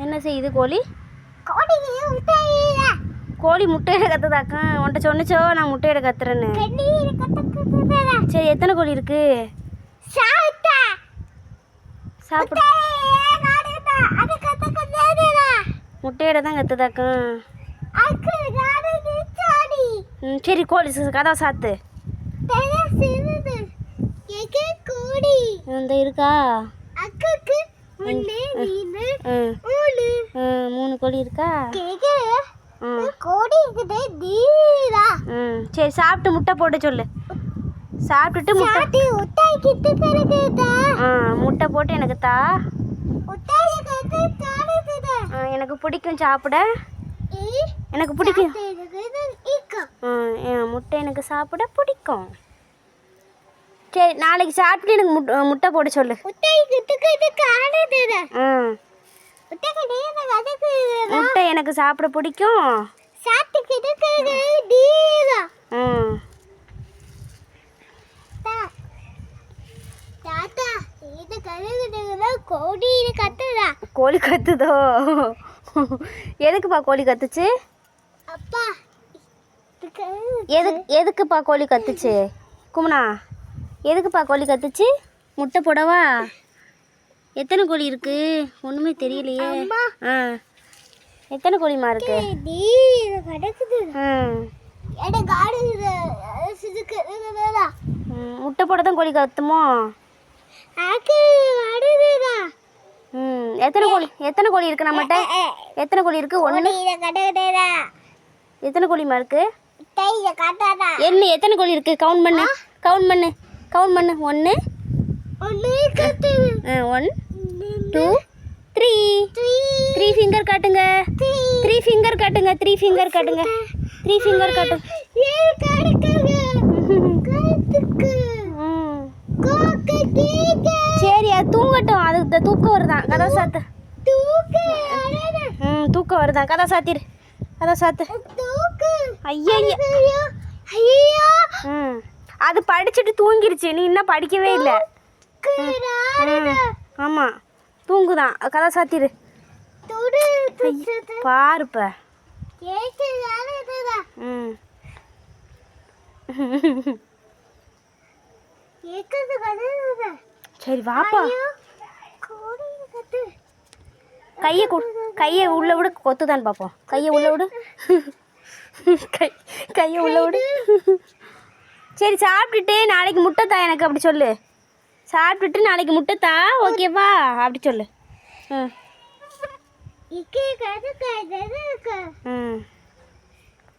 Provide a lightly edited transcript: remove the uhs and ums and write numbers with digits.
என்ன செய்யுது கோழி? கோழி முட்டையிட கத்துதாக்கா. உன்ட்ட சொன்னிச்சோ நான் முட்டையிட கத்துறேன்னு. சரி எத்தனை கோழி இருக்கு? சாப்பிடு. முட்டையிட தான் கத்துதாக்கா. சரி கோழி கதவை சாத்து. இந்த இருக்கா? 3 கோழி இருக்கா? சரி சாப்பிட்டு முட்டை போட்டு சொல்லு. சாப்பிட்டுட்டு முட்டை போட்டு எனக்கு தா. எனக்கு பிடிக்கும் சாப்பிட. எனக்கு பிடிக்கும். முட்டை எனக்கு சாப்பிட பிடிக்கும். சரி நாளைக்கு சாப்பிட்டு எனக்கு முட்டை போட சொல்லு. முட்டை எனக்கு சாப்பிட பிடிக்கும். கோழி கத்துதோ? எதுக்குப்பா கோழி கத்துச்சு? எதுக்குப்பா கோழி கத்துச்சு? குமனா எதுக்குப்பா கோழி கத்துச்சு? முட்டை போடவா? எத்தனை கோழி இருக்கு? ஒன்றுமே தெரியலையே. எத்தனை கோழிமா இருக்கு? முட்டை போட தான் கோழி கத்துமோ? எத்தனை கோழி இருக்கு நம்மகிட்ட? எத்தனை கோழி இருக்கு? ஒன்று. எத்தனை கோழிமா இருக்கு? என்ன எத்தனை கோழி இருக்கு? கவுண்ட் பண்ணு. கவுண்ட் பண்ணு. 1 1 2 3. 3 ஃபிங்கர் காட்டுங்க. 3 ஃபிங்கர் காட்டுங்க. 3 ஃபிங்கர் காட்டுங்க. 3 ஃபிங்கர் காட்டுங்க. சரி அது தூங்கட்டும். அதுக்கு தூக்கம் வருதான். கதை சாத்து. தூக்கம் வருதான். கதை சாத்திரு. கதை சாத்து. ஐயா அது படிச்சுட்டு தூங்கிருச்சு. நீ இன்னும் படிக்கவே இல்லை. ஆமாம் தூங்குதான். கதை சாத்திரு. பாருப்ப. சரி வாப்பா. கையை உள்ள விடு. கொத்துதான் பார்ப்போம். கையை உள்ள விடு. கையை உள்ள விடு. சரி சாப்பிட்டுட்டு நாளைக்கு முட்டை தா எனக்கு அப்படி சொல்லு. சாப்பிட்டுட்டு நாளைக்கு முட்டை தா ஓகேவா? அப்படி சொல்லு.